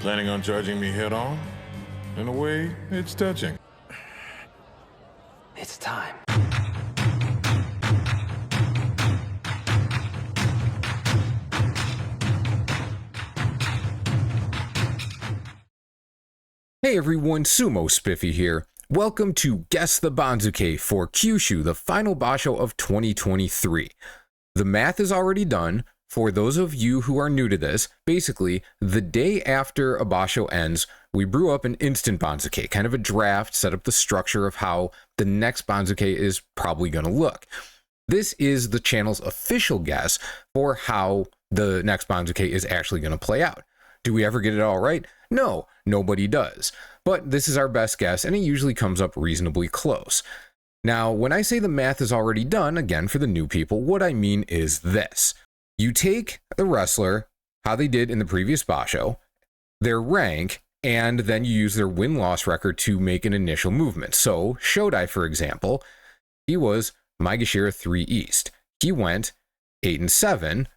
Planning on charging me head on? In a way, it's touching. It's time. Hey everyone, Sumo Spiffy here. Welcome to Guess the Banzuke for Kyushu, the final basho of 2023. The math is already done. For those of you who are new to this, basically, the day after a basho ends, we brew up an instant Banzuke, kind of a draft, set up the structure of how the next Banzuke is probably going to look. This is the channel's official guess for how the next Banzuke is actually going to play out. Do we ever get it all right? No, nobody does. But this is our best guess, and it usually comes up reasonably close. Now, when I say the math is already done, again, for the new people, what I mean is this. You take the wrestler, how they did in the previous basho, their rank, and then you use their win-loss record to make an initial movement. So, Shodai, for example, he was Maegashira 3 East. He went 8 and 7.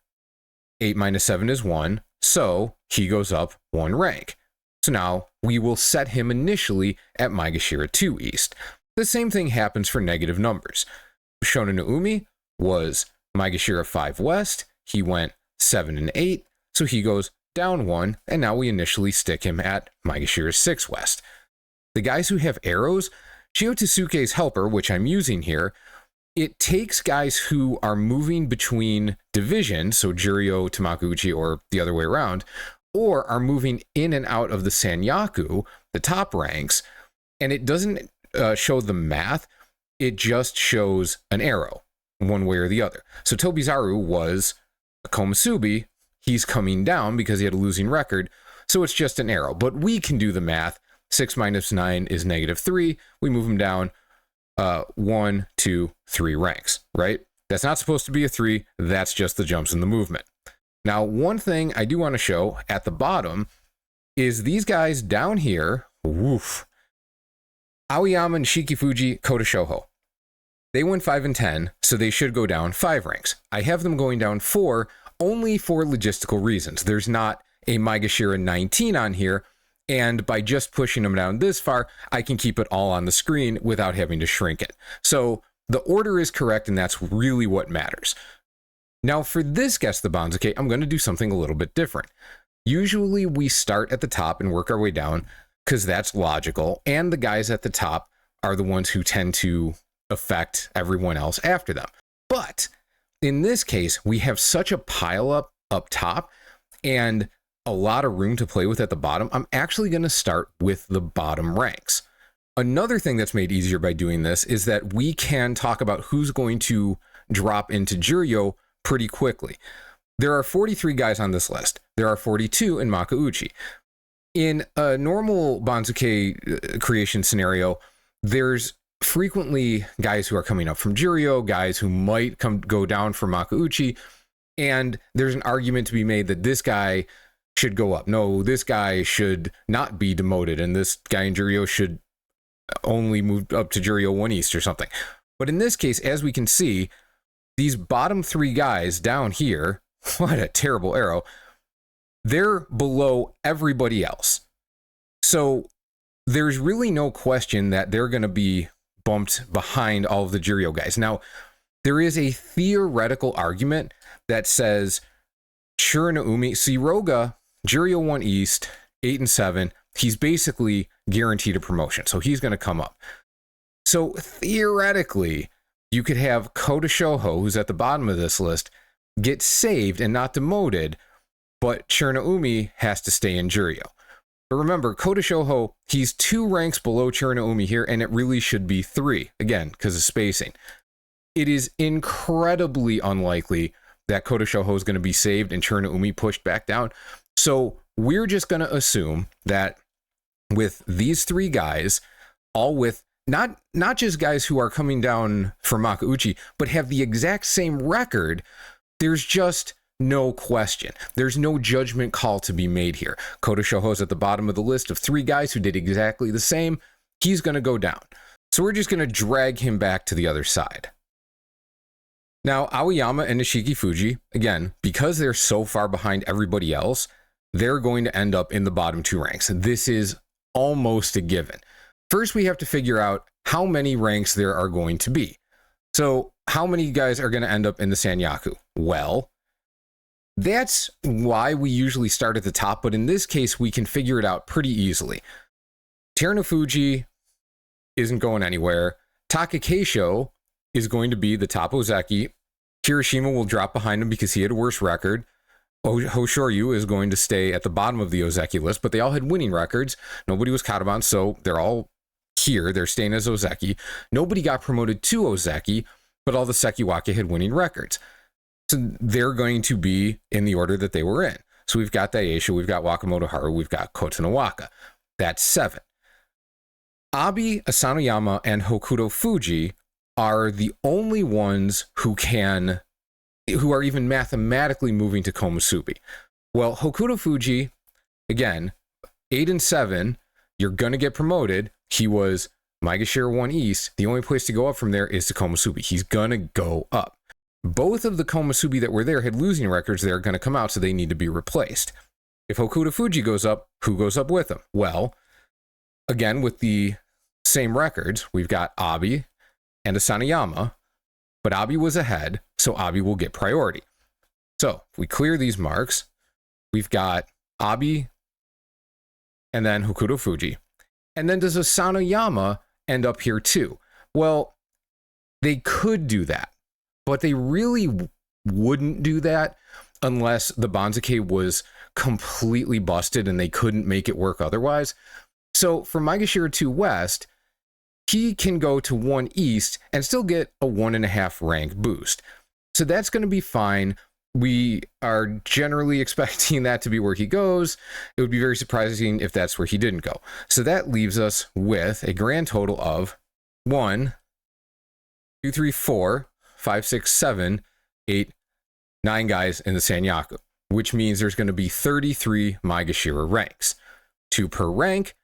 8 minus 7 is 1, so he goes up 1 rank. So now we will set him initially at Maegashira 2 East. The same thing happens for negative numbers. Shonen no Umi was Maegashira 5 West. He went 7 and 8, so he goes down 1, and now we initially stick him at Maegashira 6 West. The guys who have arrows, Chiyotatsuke's helper, which I'm using here, it takes guys who are moving between divisions, so Juryo to Makuuchi or the other way around, or are moving in and out of the sanyaku, the top ranks, and it doesn't show the math, it just shows an arrow, one way or the other. So Tobizaru was a Komusubi, he's coming down because he had a losing record, so it's just an arrow. But we can do the math. 6 minus 9 is negative 3. We move him down 1, 2, 3 ranks, right? That's not supposed to be a 3. That's just the jumps in the movement. Now, one thing I do want to show at the bottom is these guys down here, woof, Aoyama and Shikifuji, Kota Shoho. They went 5 and 10, so they should go down 5 ranks. I have them going down 4 only for logistical reasons. There's not a Maegashira 19 on here, and by just pushing them down this far, I can keep it all on the screen without having to shrink it. So the order is correct, and that's really what matters. Now for this Guess the Banzuke, I'm going to do something a little bit different. Usually we start at the top and work our way down, because that's logical, and the guys at the top are the ones who tend to affect everyone else after them. But in this case, we have such a pile up top and a lot of room to play with at the bottom. I'm actually going to start with the bottom ranks. Another thing that's made easier by doing this is that we can talk about who's going to drop into Juryo pretty quickly. There are 43 guys on this list. There are 42 in Makuuchi. In a normal Banzuke creation scenario, there's frequently guys who are coming up from Juryo, guys who might go down from Makuuchi, and there's an argument to be made that this guy should go up. No, this guy should not be demoted, and this guy in Juryo should only move up to Juryo 1 East or something. But in this case, as we can see, these bottom 3 guys down here, what a terrible arrow, they're below everybody else. So there's really no question that they're going to be bumped behind all of the Juryo guys. Now, there is a theoretical argument that says Shurinoumi, Siroga, Juryo 1 East, 8 and 7, he's basically guaranteed a promotion, so he's going to come up. So theoretically, you could have Kota Shoho, who's at the bottom of this list, get saved and not demoted, but Shurinoumi has to stay in Juryo. But remember, Kota Shoho, he's 2 ranks below Shurinoumi here, and it really should be 3, again, because of spacing. It is incredibly unlikely that Kota Shoho is going to be saved and Shurinoumi pushed back down. So we're just going to assume that with these 3 guys, all with not just guys who are coming down from Makuuchi, but have the exact same record, there's just no question. There's no judgment call to be made here. Kota Shoho's at the bottom of the list of 3 guys who did exactly the same. He's going to go down. So we're just going to drag him back to the other side. Now, Aoyama and Nishiki Fuji, again, because they're so far behind everybody else, they're going to end up in the bottom 2 ranks. This is almost a given. First, we have to figure out how many ranks there are going to be. So how many guys are going to end up in the sanyaku? Well, that's why we usually start at the top, but in this case, we can figure it out pretty easily. Terunofuji isn't going anywhere. Takakeisho is going to be the top Ozeki. Kirishima will drop behind him because he had a worse record. Hoshoryu is going to stay at the bottom of the Ozeki list, but they all had winning records. Nobody was Kataban, so they're all here. They're staying as Ozeki. Nobody got promoted to Ozeki, but all the Sekiwake had winning records. So they're going to be in the order that they were in. So we've got Daisho, we've got Wakamoto Haru, we've got Kotonowaka. That's 7. Abi, Asanoyama, and Hokuto Fuji are the only ones who are even mathematically moving to Komusubi. Well, Hokuto Fuji, again, 8 and 7, you're going to get promoted. He was Maegashira 1 East. The only place to go up from there is to Komusubi. He's going to go up. Both of the Komusubi that were there had losing records. They're going to come out, so they need to be replaced. If Hokuto Fuji goes up, who goes up with him? Well, again, with the same records, we've got Abi and Asanoyama, but Abi was ahead, so Abi will get priority. So if we clear these marks, we've got Abi and then Hokuto Fuji. And then does Asanoyama end up here too? Well, they could do that, but they really wouldn't do that unless the Banzuke was completely busted and they couldn't make it work otherwise. So for Maegashira 2 West, he can go to 1 East and still get a 1.5 rank boost. So that's going to be fine. We are generally expecting that to be where he goes. It would be very surprising if that's where he didn't go. So that leaves us with a grand total of 1, 2, 3, 4, 5, 6, 7, 8, 9 guys in the sanyaku, which means there's going to be 33 Maegashira ranks. 2 per rank.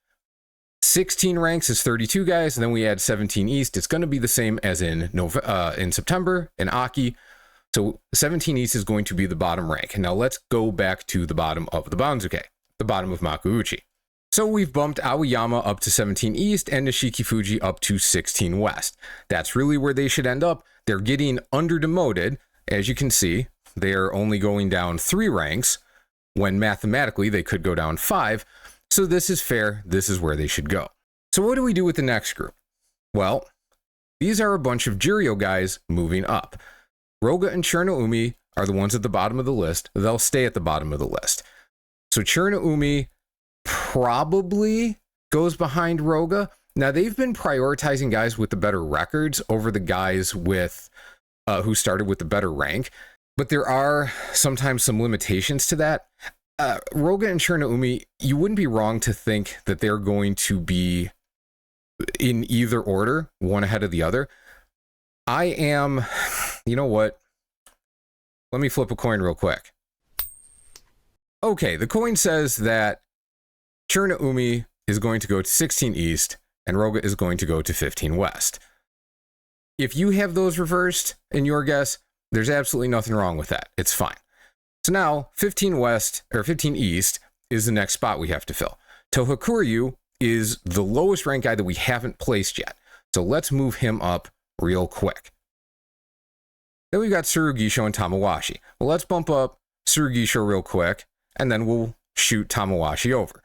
16 ranks is 32 guys, and then we add 17 East. It's going to be the same as in September in Aki. So 17 East is going to be the bottom rank. Now let's go back to the bottom of the Banzuke, the bottom of Makuuchi. So we've bumped Aoyama up to 17 East and Nishiki Fuji up to 16 West. That's really where they should end up. They're getting under-demoted. As you can see, they're only going down 3 ranks when mathematically they could go down 5. So this is fair. This is where they should go. So what do we do with the next group? Well, these are a bunch of Juryo guys moving up. Roga and Chernoumi are the ones at the bottom of the list. They'll stay at the bottom of the list. So Chernoumi probably goes behind Roga. Now they've been prioritizing guys with the better records over the guys with who started with the better rank, but there are sometimes some limitations to that. Roga and Chernoumi, you wouldn't be wrong to think that they're going to be in either order, one ahead of the other. I am, you know what? Let me flip a coin real quick. Okay, the coin says that Chernoumi is going to go to 16 East and Roga is going to go to 15 West. If you have those reversed in your guess, there's absolutely nothing wrong with that. It's fine. So now 15 West or 15 East is the next spot we have to fill. Tohakuryu is the lowest ranked guy that we haven't placed yet. So let's move him up real quick. Then we've got Tsurugisho and Tamawashi. Well, let's bump up Tsurugisho real quick, and then we'll shoot Tamawashi over.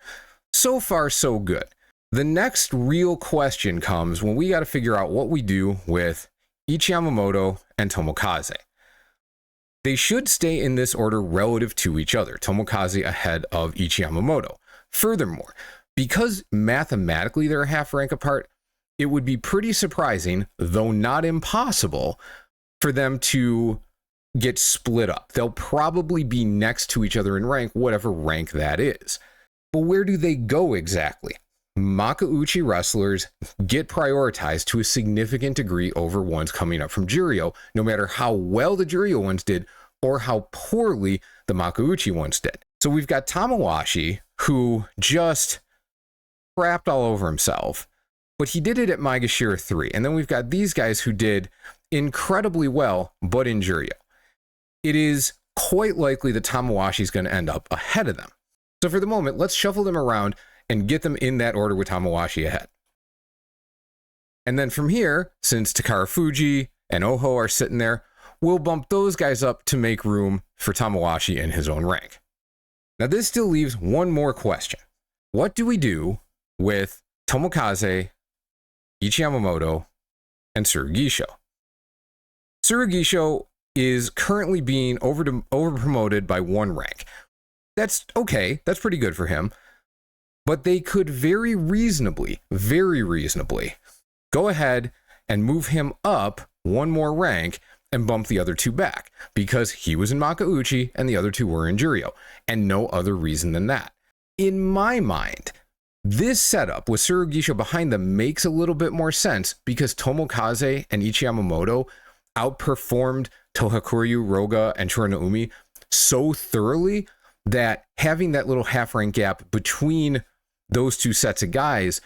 So far, so good. The next real question comes when we got to figure out what we do with Ichiyamamoto and Tomokaze. They should stay in this order relative to each other, Tomokaze ahead of Ichiyamamoto. Furthermore, because mathematically they're a half rank apart, it would be pretty surprising, though not impossible, for them to get split up. They'll probably be next to each other in rank, whatever rank that is. But where do they go exactly? Makuuchi wrestlers get prioritized to a significant degree over ones coming up from Juryo, no matter how well the Juryo ones did or how poorly the Makuuchi ones did. So we've got Tamawashi, who just crapped all over himself, but he did it at Maegashira 3. And then we've got these guys who did incredibly well, but in Juryo. It is quite likely that Tamawashi is going to end up ahead of them. So for the moment, let's shuffle them around and get them in that order with Tamawashi ahead. And then from here, since Takara Fuji and Oho are sitting there, we'll bump those guys up to make room for Tamawashi in his own rank. Now this still leaves one more question. What do we do with Tomokaze, Ichiyamamoto, and Tsurugisho? Tsurugisho is currently being over-promoted by 1 rank. That's okay, that's pretty good for him. But they could very reasonably, go ahead and move him up 1 more rank and bump the other 2 back, because he was in Makuuchi and the other 2 were in Juryo, and no other reason than that. In my mind, this setup with Tsurugisho behind them makes a little bit more sense because Tomokaze and Ichiyamamoto outperformed Tohakuryu, Roga, and Churanaumi so thoroughly that having that little half rank gap between those 2 sets of guys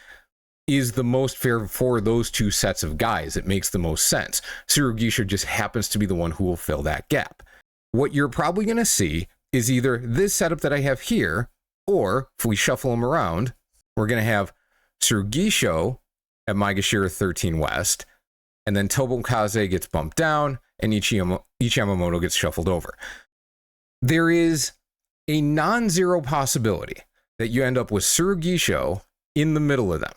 is the most fair for those 2 sets of guys. It makes the most sense. Tsurugisho just happens to be the one who will fill that gap. What you're probably going to see is either this setup that I have here, or if we shuffle them around, we're going to have Tsurugisho at Maegashira 13 West, and then Tomokaze gets bumped down, and Ichiyamamoto gets shuffled over. There is a non-zero possibility that you end up with Tsurugisho in the middle of them.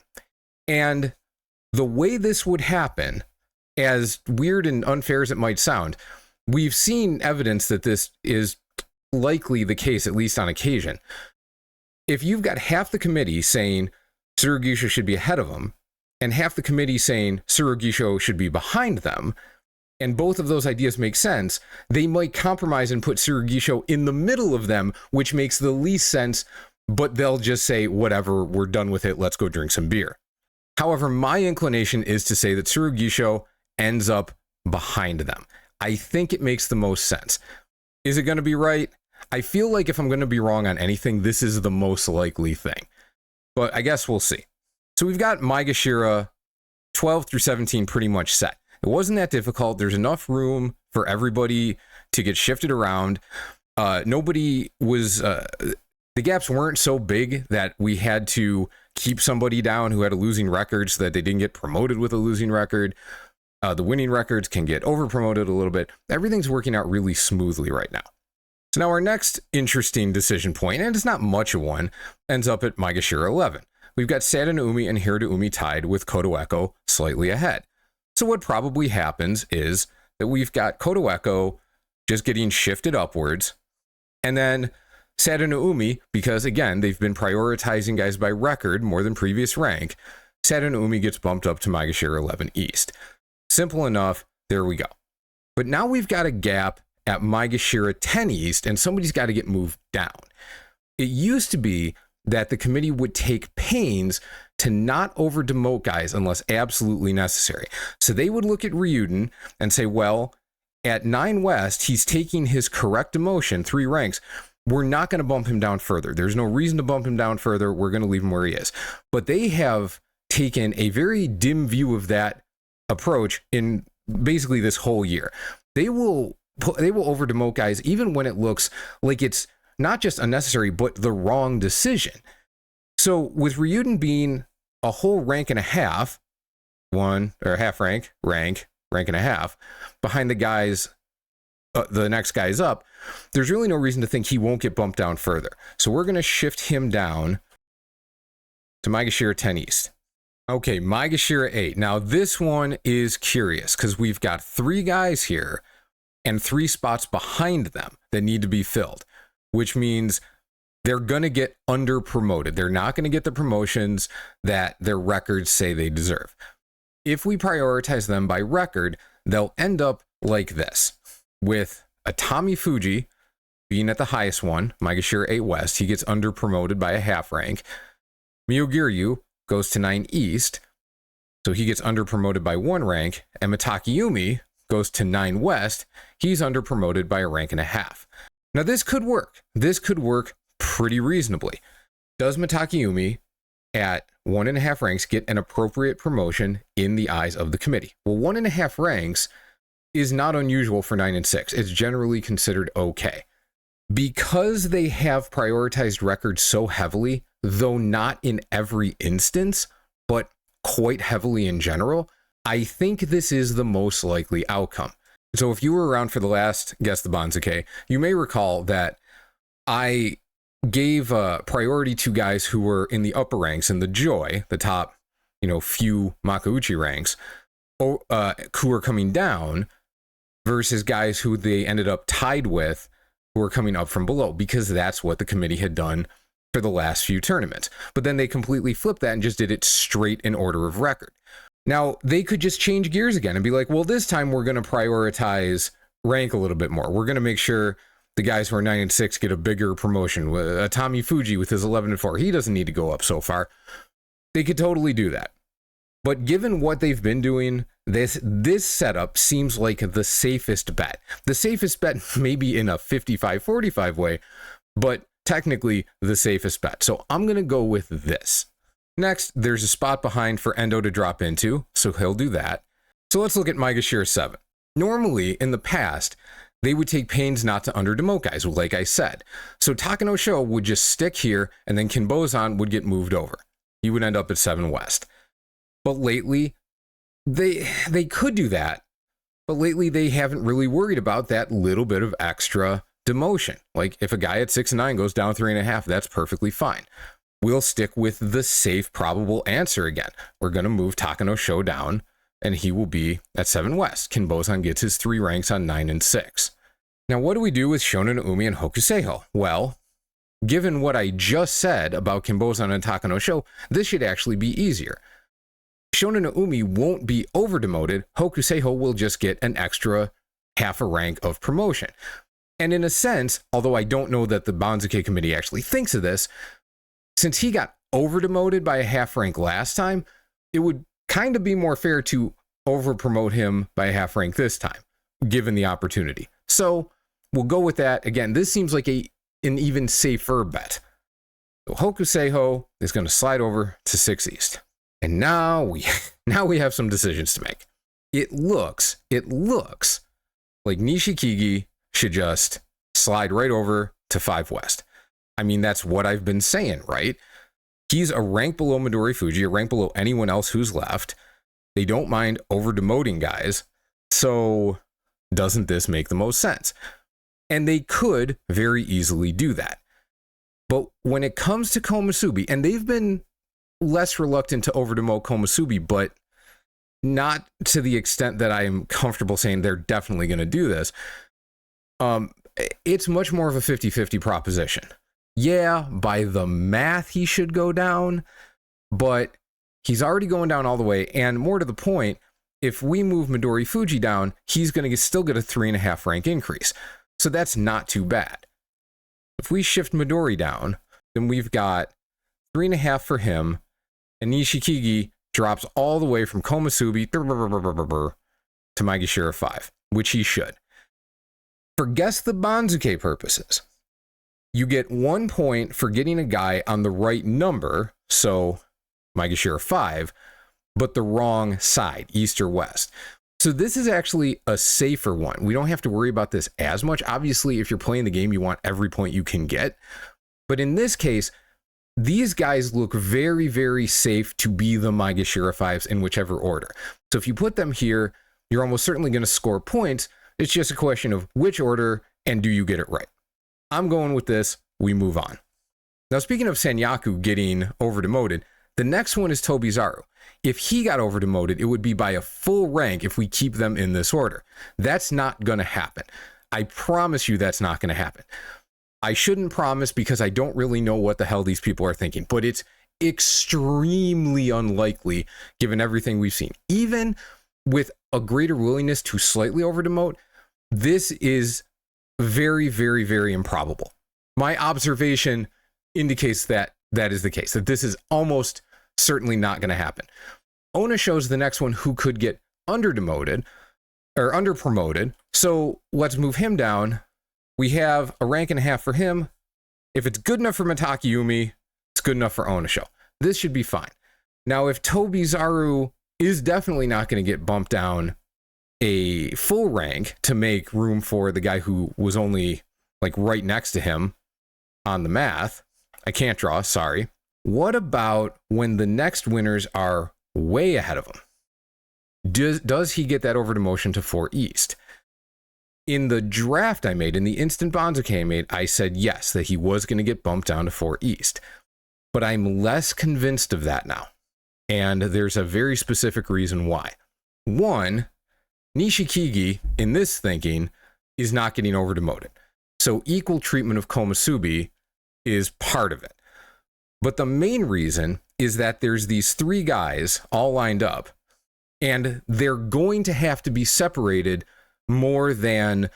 And the way this would happen, as weird and unfair as it might sound, we've seen evidence that this is likely the case, at least on occasion. If you've got half the committee saying Tsurugisho should be ahead of them, and half the committee saying Tsurugisho should be behind them, and both of those ideas make sense, they might compromise and put Tsurugisho in the middle of them, which makes the least sense, but they'll just say, whatever, we're done with it, let's go drink some beer. However, my inclination is to say that Tsurugisho ends up behind them. I think it makes the most sense. Is it going to be right? I feel like if I'm going to be wrong on anything, this is the most likely thing. But I guess we'll see. So we've got Maegashira 12 through 17 pretty much set. It wasn't that difficult. There's enough room for everybody to get shifted around. Nobody was... the gaps weren't so big that we had to keep somebody down who had a losing record so that they didn't get promoted with a losing record. The winning records can get over promoted a little bit. Everything's working out really smoothly right now. So now our next interesting decision point, and it's not much of one, ends up at Maegashira 11. We've got Sadanoumi and Hiradoumi tied with Kotoeko slightly ahead. So what probably happens is that we've got Kotoeko just getting shifted upwards, and then Sadanoumi, because again, they've been prioritizing guys by record more than previous rank, Sadanoumi gets bumped up to Maegashira 11 East. Simple enough, there we go. But now we've got a gap at Maegashira 10 East, and somebody's got to get moved down. It used to be that the committee would take pains to not over-demote guys unless absolutely necessary. So they would look at Ryuden and say, well, at 9 West, he's taking his correct demotion, 3 ranks. We're not going to bump him down further. There's no reason to bump him down further. We're going to leave him where he is. But they have taken a very dim view of that approach in basically this whole year. They will over-demote guys even when it looks like it's not just unnecessary, but the wrong decision. So with Ryuden being a whole rank and a half, half rank and a half, behind the guys, the next guys up, there's really no reason to think he won't get bumped down further. So we're going to shift him down to Maegashira 10 East. Okay, Maegashira 8. Now this one is curious because we've got 3 guys here and 3 spots behind them that need to be filled, which means they're going to get under promoted. They're not going to get the promotions that their records say they deserve. If we prioritize them by record, they'll end up like this, with Atami Fuji being at the highest one, Maegashira 8 West. He gets under promoted by a half rank. Myogiryu goes to 9 East, so he gets under promoted by 1 rank. And Matakayumi goes to 9 West. He's under promoted by a rank and a half. Now this could work. This could work pretty reasonably. Does Matakayumi at 1.5 ranks get an appropriate promotion in the eyes of the committee? Well, 1.5 ranks is not unusual for 9 and 6. It's generally considered okay. Because they have prioritized records so heavily, though not in every instance, but quite heavily in general, I think this is the most likely outcome. So if you were around for the last Guess the Banzuke, you may recall that I gave priority to guys who were in the upper ranks, in the Joy, the top, few Makauchi ranks, who were coming down, versus guys who they ended up tied with, who were coming up from below, because that's what the committee had done for the last few tournaments. But then they completely flipped that and just did it straight in order of record. Now, they could just change gears again and be like, well, this time we're going to prioritize rank a little bit more. We're going to make sure the guys who are 9 and 6 get a bigger promotion. Tommy Fuji with his 11 and 4, he doesn't need to go up so far. They could totally do that. But given what they've been doing, this setup seems like the safest bet. The safest bet maybe in a 55-45 way, but technically the safest bet. So I'm going to go with this. Next, there's a spot behind for Endo to drop into, so he'll do that. So let's look at Maegashira 7. Normally, in the past, they would take pains not to under-demote guys, like I said. So Takano Sho would just stick here, and then Kinbozan would get moved over. He would end up at 7 West. But lately, they could do that, but lately they haven't really worried about that little bit of extra demotion. Like if a guy at 6 and 9 goes down 3.5, that's perfectly fine. We'll stick with the safe, probable answer again. We're going to move Takano Sho down, and he will be at 7 West. Kinbozan gets his 3 ranks on 9 and 6. Now, what do we do with Shonen no Umi and Hokuseiho? Well, given what I just said about Kinbozan and Takano Sho, this should actually be easier. Shonen no Umi won't be over-demoted. Hokuseiho will just get an extra half a rank of promotion. And in a sense, although I don't know that the Banzuke committee actually thinks of this, since he got over-demoted by a half rank last time, it would kind of be more fair to over-promote him by a half rank this time, given the opportunity. So we'll go with that. Again, this seems like an even safer bet. So Hokuseiho is going to slide over to 6 East. And now we have some decisions to make. It looks like Nishikigi should just slide right over to 5 West. I mean, that's what I've been saying, right? He's a rank below Midori Fuji, a rank below anyone else who's left. They don't mind over-demoting guys. So doesn't this make the most sense? And they could very easily do that. But when it comes to Komusubi, and they've been less reluctant to over-demote Komusubi, but not to the extent that I am comfortable saying they're definitely going to do this. It's much more of a 50-50 proposition. Yeah, by the math, he should go down, but he's already going down all the way. And more to the point, if we move Midori Fuji down, he's going to still get a 3.5 rank increase. So that's not too bad. If we shift Midori down, then we've got 3.5 for him, and Nishikigi drops all the way from Komusubi to Maegashira 5, which he should. For Guess the Banzuke purposes, you get 1 point for getting a guy on the right number, so Maegashira 5, but the wrong side, East or West. So this is actually a safer one. We don't have to worry about this as much. Obviously, if you're playing the game, you want every point you can get. But in this case, these guys look very, very safe to be the Maegashira 5s in whichever order. So if you put them here, you're almost certainly going to score points. It's just a question of which order and do you get it right. I'm going with this. We move on. Now, speaking of Sanyaku getting over-demoted, the next one is Tobizaru. If he got over-demoted, it would be by a full rank if we keep them in this order. That's not going to happen. I promise you that's not going to happen. I shouldn't promise because I don't really know what the hell these people are thinking, but it's extremely unlikely given everything we've seen. Even with a greater willingness to slightly over-demote, this is very, very, very improbable. My observation indicates that that is the case, that this is almost certainly not going to happen. Ona shows the next one who could get under-demoted or under-promoted. So let's move him down. We have a rank and a half for him. If it's good enough for Mataki Yumi, it's good enough for Onisho. This should be fine. Now, if Tobizaru is definitely not going to get bumped down a full rank to make room for the guy who was only like right next to him on the math. I can't draw, sorry. What about when the next winners are way ahead of him? Does he get that over demotion to 4 East? In the draft I made, in the instant Banzuke I made, I said yes, that he was going to get bumped down to 4 East. But I'm less convinced of that now. And there's a very specific reason why. One, Nishikigi, in this thinking, is not getting over demoted. So equal treatment of Komusubi is part of it. But the main reason is that there's these 3 guys all lined up, and they're going to have to be separated more than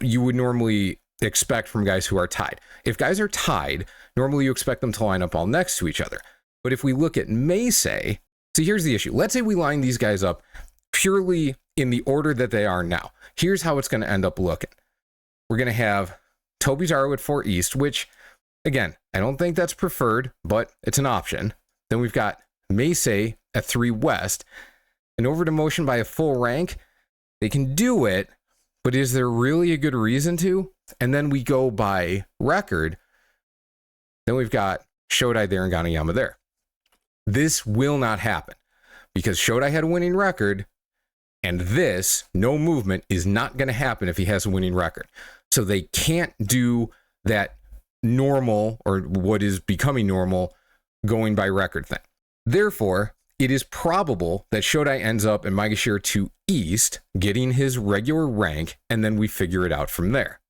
you would normally expect from guys who are tied. If guys are tied, normally you expect them to line up all next to each other. But if we look at Meisei, so here's the issue. Let's say we line these guys up purely in the order that they are now. Here's how it's going to end up looking. We're going to have Tobizaru at 4 East, which, again, I don't think that's preferred, but it's an option. Then we've got Meisei at 3 West. And over demotion by a full rank, they can do it, but is there really a good reason to? And then we go by record. Then we've got Shodai there and Ganayama there. This will not happen because Shodai had a winning record, and this, no movement, is not going to happen if he has a winning record. So they can't do that normal, or what is becoming normal, going by record thing. Therefore, it is probable that Shodai ends up in Maegashira 2 East, getting his regular rank, and then we figure it out from there.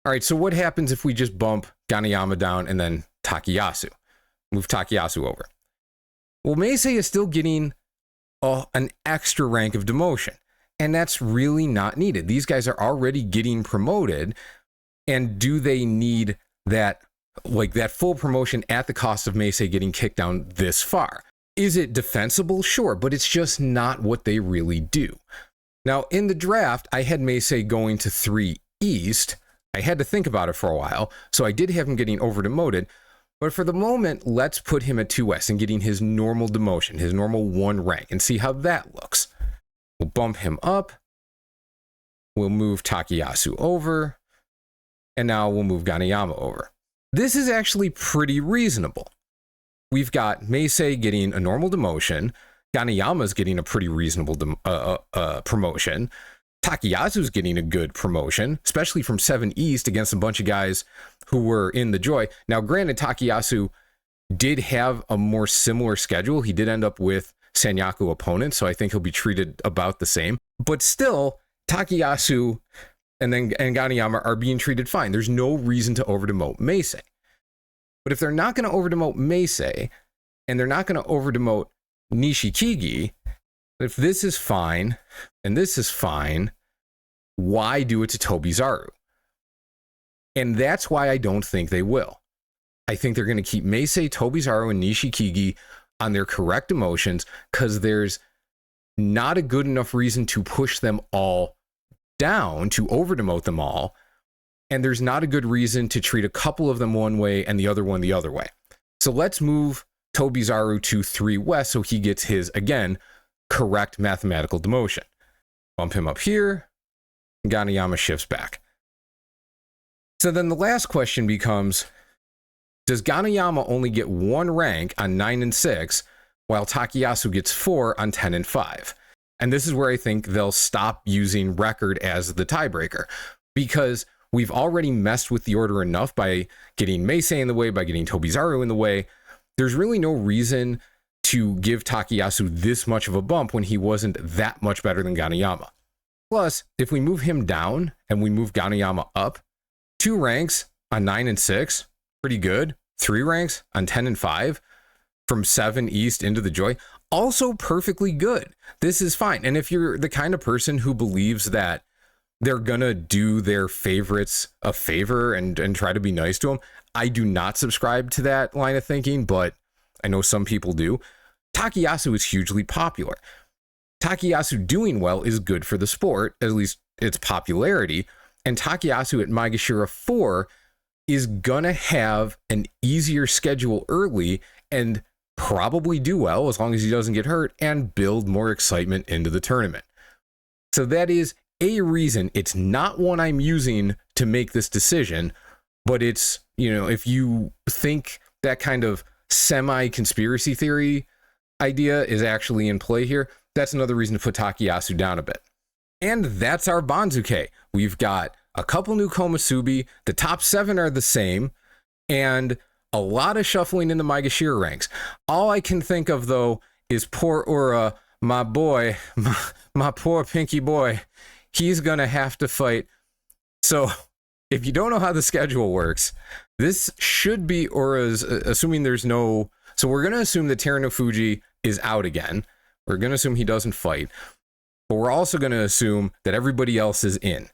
All right, so what happens if we just bump Ganayama down and then Takayasu? Move Takayasu over. Well, Meisei is still getting an extra rank of demotion, and that's really not needed. These guys are already getting promoted, and do they need that, like that full promotion at the cost of Meisei getting kicked down this far? Is it defensible? Sure, but it's just not what they really do. Now, in the draft, I had Meisei going to 3 East. I had to think about it for a while, so I did have him getting over demoted. But for the moment, let's put him at 2 West and getting his normal demotion, his normal 1 rank, and see how that looks. We'll bump him up. We'll move Takayasu over. And now we'll move Ganayama over. This is actually pretty reasonable. We've got Meisei getting a normal demotion. Ganayama's getting a pretty reasonable promotion. Takayasu's getting a good promotion, especially from 7 East against a bunch of guys who were in the Joy. Now, granted, Takayasu did have a more similar schedule. He did end up with sanyaku opponents, so I think he'll be treated about the same. But still, Takayasu and Ganayama are being treated fine. There's no reason to overdemote Meisei. But if they're not going to overdemote Meisei, and they're not going to overdemote Nishikigi, if this is fine, and this is fine, why do it to Tobizaru? And that's why I don't think they will. I think they're going to keep Meisei, Tobizaru, and Nishikigi on their correct emotions because there's not a good enough reason to push them all down, to overdemote them all. And there's not a good reason to treat a couple of them one way and the other one the other way. So let's move Tobizaru to 3 West so he gets his, again, correct mathematical demotion. Bump him up here. Ganayama shifts back. So then the last question becomes, does Ganayama only get 1 rank on 9 and 6 while Takayasu gets 4 on 10 and 5? And this is where I think they'll stop using record as the tiebreaker, because we've already messed with the order enough by getting Meisei in the way, by getting Tobizaru in the way. There's really no reason to give Takayasu this much of a bump when he wasn't that much better than Ganayama. Plus, if we move him down and we move Ganayama up, 2 ranks on 9 and 6, pretty good. 3 ranks on 10 and 5 from 7 East into the Joy, also perfectly good. This is fine. And if you're the kind of person who believes that they're gonna do their favorites a favor and try to be nice to them, I do not subscribe to that line of thinking, but I know some people do. Takayasu is hugely popular. Takayasu doing well is good for the sport, at least its popularity. And Takayasu at Maegashira 4 is gonna have an easier schedule early and probably do well as long as he doesn't get hurt and build more excitement into the tournament. So that is a reason. It's not one I'm using to make this decision. But it's, if you think that kind of semi-conspiracy theory idea is actually in play here, that's another reason to put Takayasu down a bit. And that's our Banzuke. We've got a couple new Komusubi, the top 7 are the same, and a lot of shuffling in the Maegashira ranks. All I can think of, though, is poor Ura, my boy, my poor pinky boy. He's going to have to fight. So if you don't know how the schedule works, this should be Ura's, assuming there's no... So we're going to assume that Terunofuji is out again. We're going to assume he doesn't fight. But we're also going to assume that everybody else is in.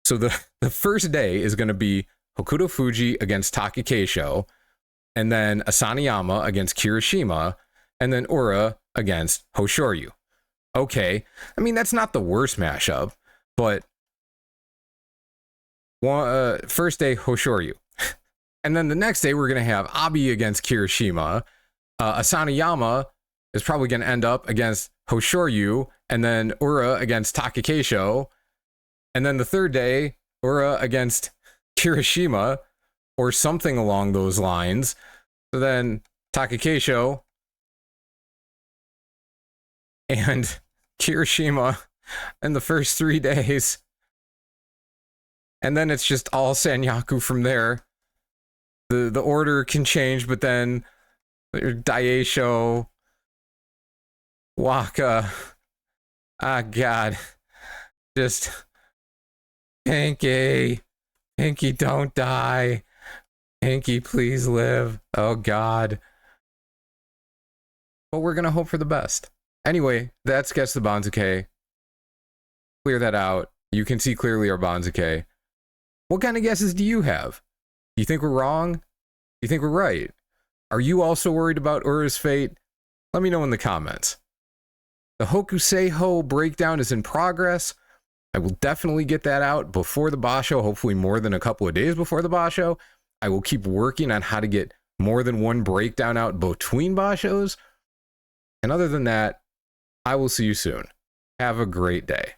So the first day is going to be Hokuto Fuji against Takakeisho, and then Asaniyama against Kirishima, and then Ura against Hoshoryu. Okay, I mean, that's not the worst mashup, but first day, Hoshoryu. And then the next day, we're going to have Abi against Kirishima. Asaniyama is probably going to end up against Hoshoryu, and then Ura against Takakeisho. And then the third day, Ura against Kirishima, or something along those lines. So then Takakeisho and Kirishima in the first 3 days. And then it's just all sanyaku from there. The order can change, but then Daisho, Waka, God, just Pinky, don't die. Pinky, please live. Oh, God. But we're going to hope for the best. Anyway, that's Guess the Banzuke. Clear that out. You can see clearly our Banzuke. What kind of guesses do you have? Do you think we're wrong? Do you think we're right? Are you also worried about Ura's fate? Let me know in the comments. The Hokuseiho breakdown is in progress. I will definitely get that out before the Basho, hopefully more than a couple of days before the Basho. I will keep working on how to get more than one breakdown out between Bashos. And other than that, I will see you soon. Have a great day.